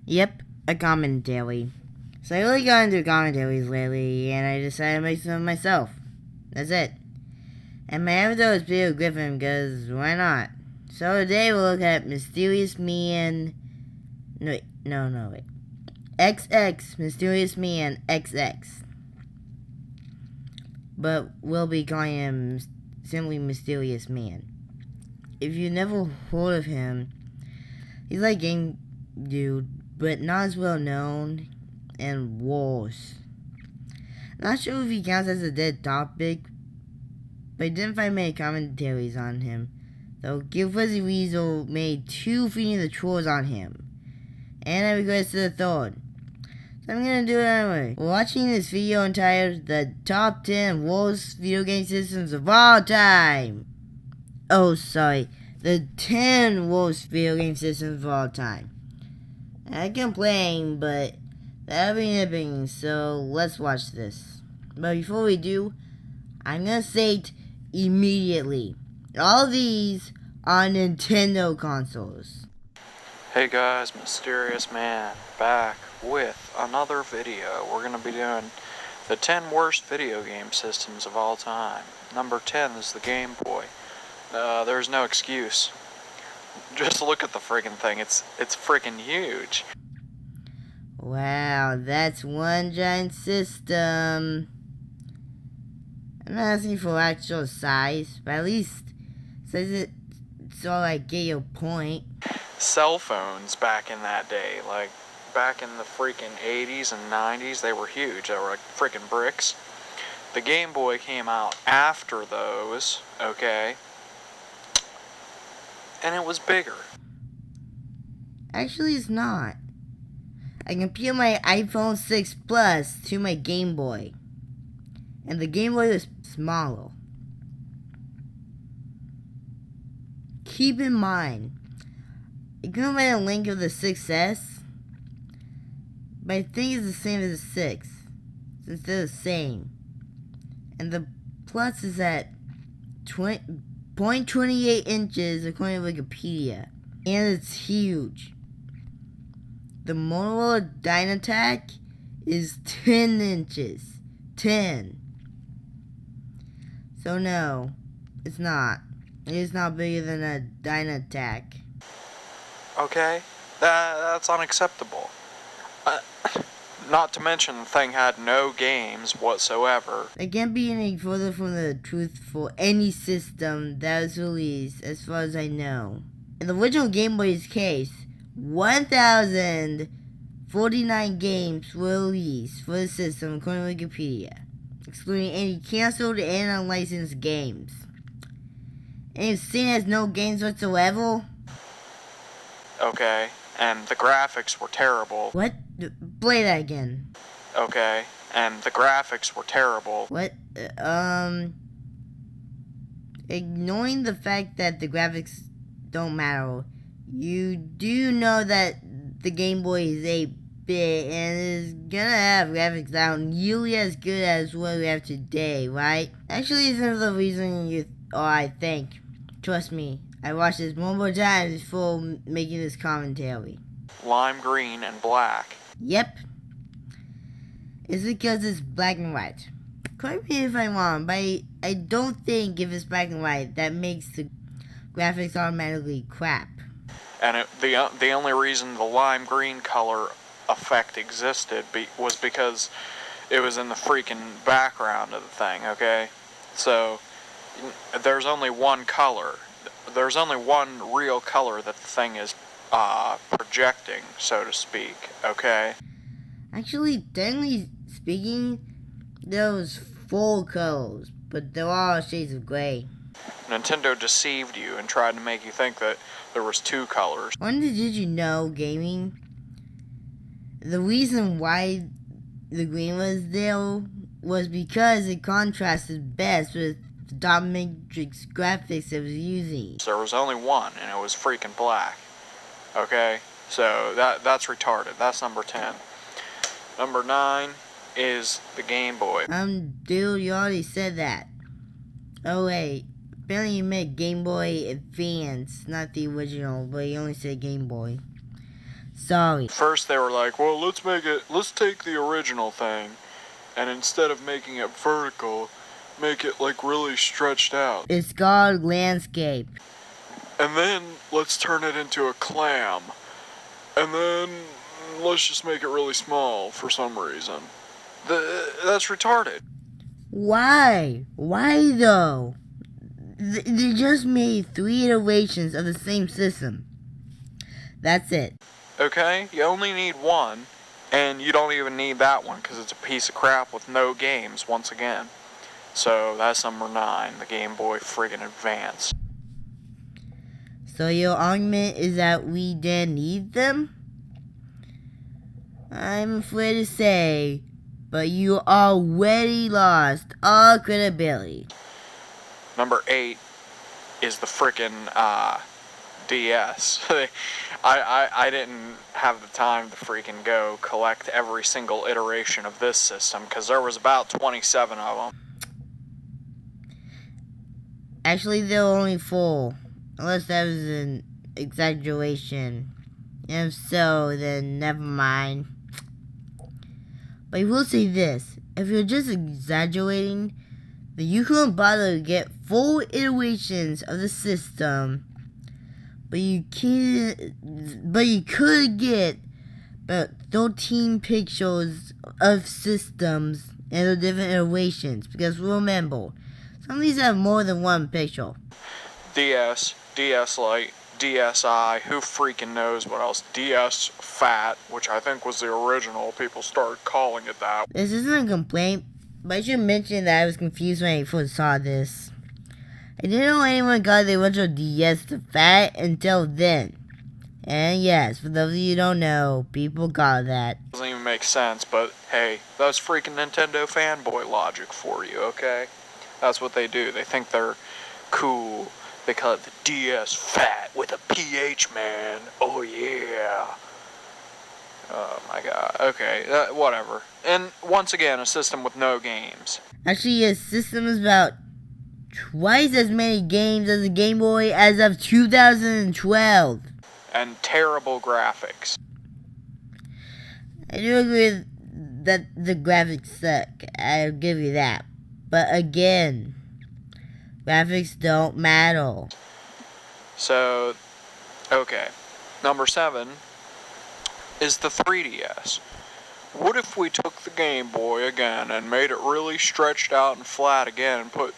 Yep, a commentary. So I really got into commentaries lately, and I decided to make some myself. That's it. And my avatar is Peter Griffin, because why not? So today we'll look at Mysterious Man... Wait. xXMysteriousManXx. But we'll be calling him simply Mysterious Man. If you've never heard of him, he's like Game Dude, but not as well known and worse. Not sure if he counts as a dead topic, but I didn't find many commentaries on him. Though Gil Fuzzy Weasel made 2 Feeding the Trolls on him, and I requested a third. So I'm gonna do it anyway. We're watching this video entitled The Top 10 Worst Video Game Systems of All Time. Oh, sorry. The 10 worst video game systems of all time. I complain, but that'll be nipping, so let's watch this. But before we do, I'm gonna say it immediately. All these are Nintendo consoles. Hey guys, Mysterious Man back with another video. We're gonna be doing the 10 worst video game systems of all time. Number 10 is the Game Boy. There's no excuse. Just look at the friggin' thing. It's friggin' huge. Wow, that's one giant system. I'm not asking for actual size, but at least says it so I get your point. Cell phones back in that day, like back in the freaking 80s and 90s, they were huge. They were like freaking bricks. The Game Boy came out after those, okay? And it was bigger. Actually, it's not. I compare my iPhone 6 Plus to my Game Boy, and the Game Boy was smaller. Keep in mind, I couldn't find a link of the 6S, but I think it's the same as the 6, since they're the same. And the Plus is at 0.28 inches according to Wikipedia, and it's huge. The Motorola Dynatac is 10 inches. 10. So no, it's not. It is not bigger than a Dynatac. Okay, that's unacceptable. Not to mention the thing had no games whatsoever. It can't be any further from the truth for any system that was released, as far as I know. In the original Game Boy's case, 1,049 games were released for the system according to Wikipedia, excluding any cancelled and unlicensed games. And if seen as no games whatsoever. Okay, and the graphics were terrible. What? Play that again. Okay, and the graphics were terrible. What? Ignoring the fact that the graphics don't matter, you do know that the Game Boy is 8-bit and is gonna have graphics that are nearly as good as what we have today, right? Actually, it's another reason I think. Trust me, I watched this multiple times before making this commentary. Lime green and black. Yep. It's because it's black and white. Correct me if I'm wrong, but I don't think if it's black and white, that makes the graphics automatically crap. And the only reason the lime green color effect existed was because it was in the freaking background of the thing, okay? So, there's only one color. There's only one real color that the thing is projecting, so to speak, okay? Actually, technically speaking, there was 4 colors, but there are shades of gray. Nintendo deceived you and tried to make you think that there was 2 colors. Did you know, gaming? The reason why the green was there was because it contrasted best with the dot matrix graphics it was using. There was only one, and it was freaking black. Okay? So, that's retarded. That's number 10. Number 9 is the Game Boy. Dude, you already said that. Oh, wait. Apparently you meant Game Boy Advance, not the original, but you only said Game Boy. Sorry. First they were like, well, let's take the original thing, and instead of making it vertical, make it like really stretched out. It's called landscape. And then let's turn it into a clam. And then let's just make it really small for some reason. That's retarded. Why? Why though? They just made 3 iterations of the same system. That's it. Okay, you only need one, and you don't even need that one because it's a piece of crap with no games once again. So that's number 9, the Game Boy friggin' Advance. So your argument is that we didn't need them? I'm afraid to say, but you already lost all credibility. Number 8 is the frickin' DS. I didn't have the time to freaking go collect every single iteration of this system because there was about 27 of them. Actually, there were only 4, unless that was an exaggeration. If so, then never mind. But I will say this, if you're just exaggerating, then you couldn't bother to get 4 iterations of the system, but you could get about 13 pictures of systems and the different iterations, because remember, some of these have more than one picture. DS, DS Lite, DSi, who freaking knows what else? DS Fat, which I think was the original. People started calling it that. This isn't a complaint, but I should mention that I was confused when I first saw this. I didn't know anyone got the original DS to Fat until then. And yes, for those of you who don't know, people got that. Doesn't even make sense, but hey, that's freaking Nintendo fanboy logic for you, okay? That's what they do. They think they're cool. They call it the DS Fat with a PH, man. Oh yeah. Oh my god. Okay, whatever. And once again, a system with no games. Actually, a system is about twice as many games as the Game Boy as of 2012. And terrible graphics. I do agree that the graphics suck. I'll give you that. But again, graphics don't matter. So, okay. Number 7 is the 3DS. What if we took the Game Boy again and made it really stretched out and flat again and put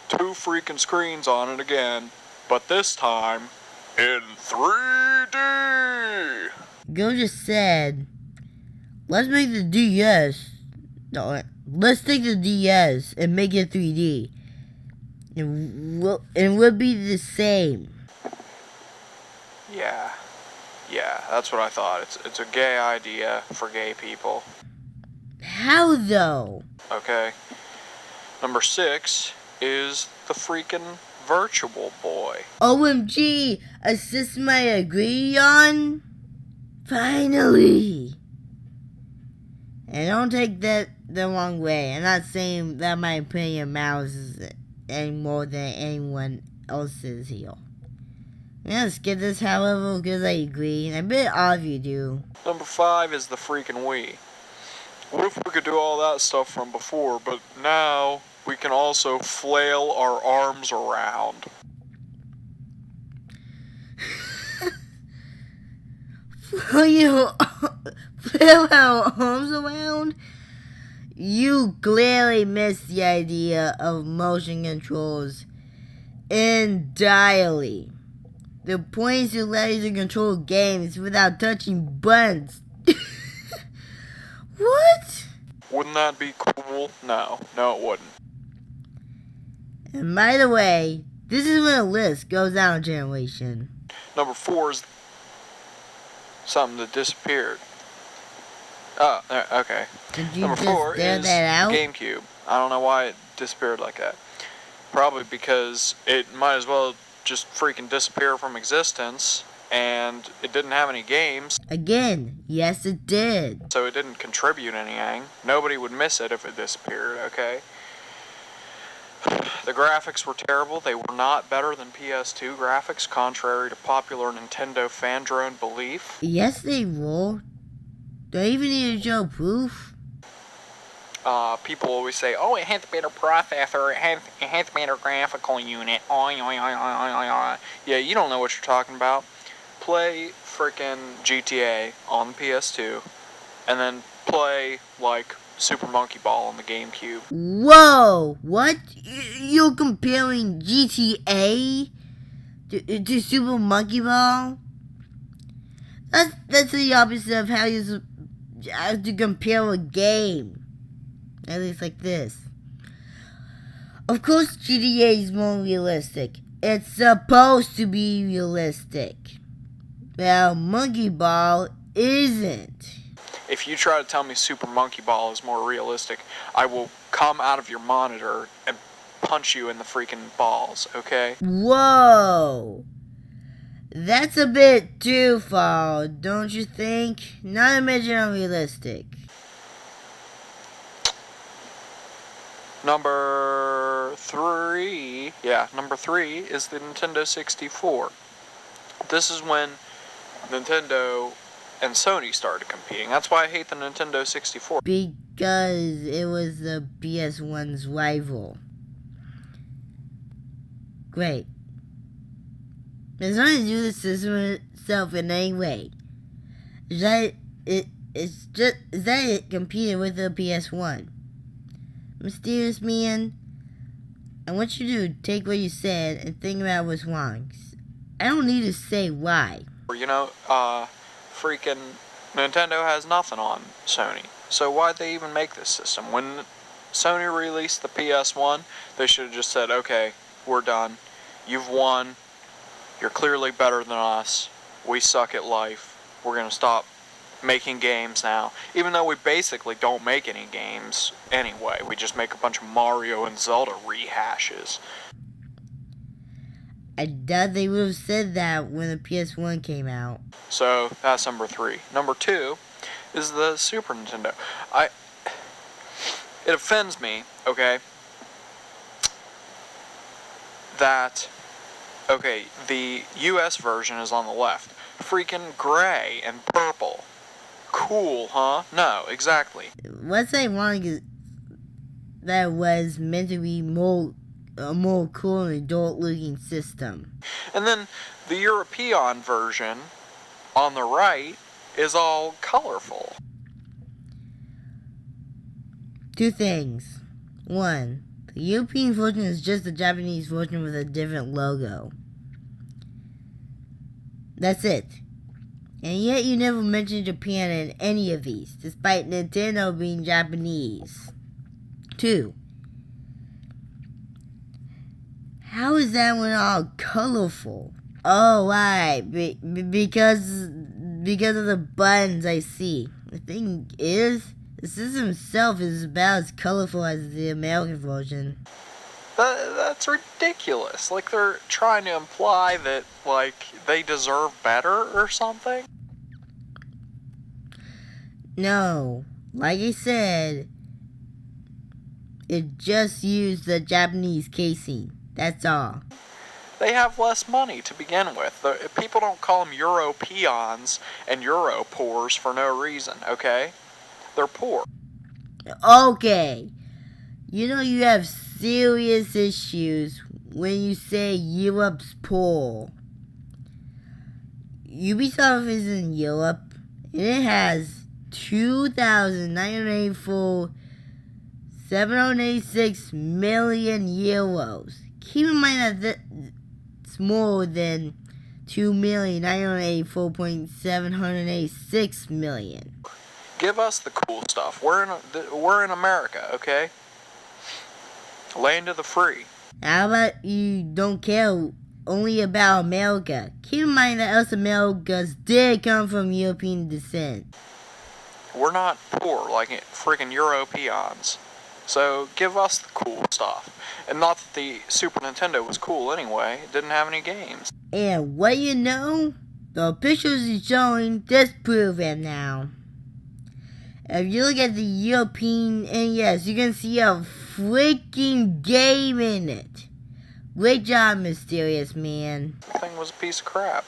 2 freaking screens on it again, but this time in 3D? Gil just said, let's make the DS. No, let's take the DS and make it 3D. And we'll be the same. Yeah, that's what I thought. It's a gay idea for gay people. How though? Okay. Number 6 is the freaking Virtual Boy. OMG, a system I agree on? Finally! And don't take that the wrong way. I'm not saying that my opinion matters any more than anyone else's here. I'm gonna skip this, however, because I agree, and I bet all of you do. Number 5 is the freaking Wii. What if we could do all that stuff from before, but now we can also flail our arms around? Flail our arms around? You clearly missed the idea of motion controls entirely. The point is to allow you to control games without touching buttons. What? Wouldn't that be cool? No, it wouldn't. And by the way, this is when a list goes down a generation. Number 4 is something that disappeared. Oh, okay. Did you Number just 4 stare is that out? GameCube. I don't know why it disappeared like that. Probably because it might as well just freaking disappear from existence, and it didn't have any games. Again, yes it did. So it didn't contribute anything. Nobody would miss it if it disappeared, okay? The graphics were terrible. They were not better than PS2 graphics, contrary to popular Nintendo fan drone belief. Yes, they were. Do I even need to show proof? People always say, oh, it has a better processor, it has a better graphical unit. Yeah, you don't know what you're talking about. Play frickin' GTA on the PS2, and then play, like, Super Monkey Ball on the GameCube. Whoa! What? You're comparing GTA to Super Monkey Ball? That's the opposite of how you have to compare a game. At least like this. Of course GTA is more realistic. It's supposed to be realistic. Well, Monkey Ball isn't. If you try to tell me Super Monkey Ball is more realistic, I will come out of your monitor and punch you in the freaking balls, okay? Whoa! That's a bit too far, don't you think? Not to mention unrealistic. Number 3 is the Nintendo 64. This is when Nintendo and Sony started competing. That's why I hate the Nintendo 64. Because it was the PS1's rival. Great. It's not to do the system itself in any way. Is that it competing with the PS1? Mysterious Man, I want you to take what you said and think about what's wrong. I don't need to say why. You know, freaking Nintendo has nothing on Sony. So why'd they even make this system? When Sony released the PS1, they should have just said, okay, we're done. You've won. You're clearly better than us. We suck at life. We're going to stop making games now. Even though we basically don't make any games anyway. We just make a bunch of Mario and Zelda rehashes. I doubt they would have said that when the PS1 came out. So, that's number 3. Number 2 is the Super Nintendo. It offends me, okay, that, okay, the US version is on the left. Freaking gray and purple. Cool, huh? No, exactly. What's ironic is that was meant to be a more cool and adult-looking system. And then the European version on the right is all colorful. 2 things. 1, the European version is just the Japanese version with a different logo. That's it. And yet you never mentioned Japan in any of these, despite Nintendo being Japanese. 2, how is that one all colorful? Oh, right, because of the buttons, I see. The thing is, the system itself is about as colorful as the American version. That's ridiculous. Like, they're trying to imply that, like, they deserve better or something? No, like I said, it just used the Japanese casing. That's all. They have less money to begin with. People don't call them Europeans and Europores for no reason, okay? They're poor. Okay. You know you have serious issues when you say Europe's poor. Ubisoft is in Europe, and it has 2,984,786 million euros. Keep in mind that it's more than 2,984,786 million. Give us the cool stuff. We're in America, okay? Land of the free. How about you don't care only about America? Keep in mind that us Americans did come from European descent. We're not poor like freaking Europeans. So give us the cool stuff. And not that the Super Nintendo was cool anyway. It didn't have any games. And what you know? The pictures you're showing disprove it now. If you look at the European NES, you can see a freaking game in it. Great job, Mysterious Man. The thing was a piece of crap.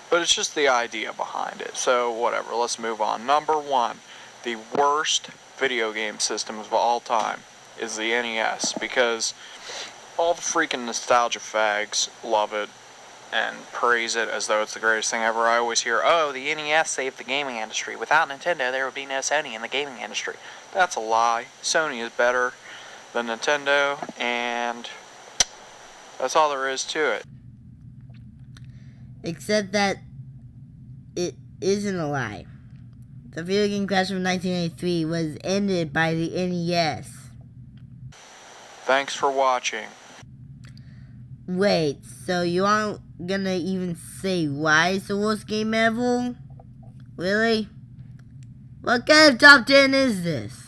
But it's just the idea behind it. So, whatever, let's move on. Number 1, the worst video game system of all time is the NES. Because all the freaking nostalgia fags love it and praise it as though it's the greatest thing ever. I always hear, oh, the NES saved the gaming industry. Without Nintendo, there would be no Sony in the gaming industry. That's a lie. Sony is better than Nintendo, and that's all there is to it. Except that it isn't a lie. The video game crash of 1983 was ended by the NES. Thanks for watching. Wait, so you aren't gonna even say why it's the worst game ever? Really? What kind of top 10 is this?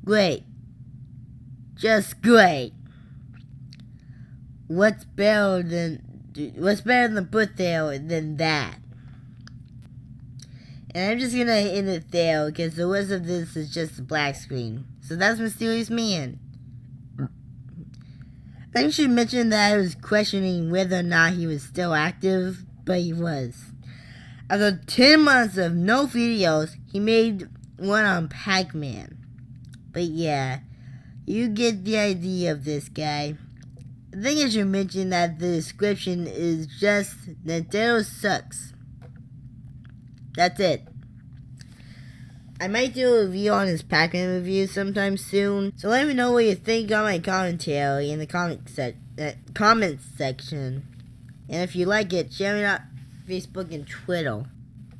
Great. Just great. What's better than put there than that? And I'm just gonna end it there because the rest of this is just a black screen. So that's Mysterious Man. I think I should mention that I was questioning whether or not he was still active, but he was. After 10 months of no videos, he made one on Pac-Man. But yeah, you get the idea of this guy. I think I should mention that the description is just Nintendo sucks. That's it. I might do a review on his Pac-Man review sometime soon, so let me know what you think on my commentary in the comments section. And if you like it, share it on Facebook and Twitter.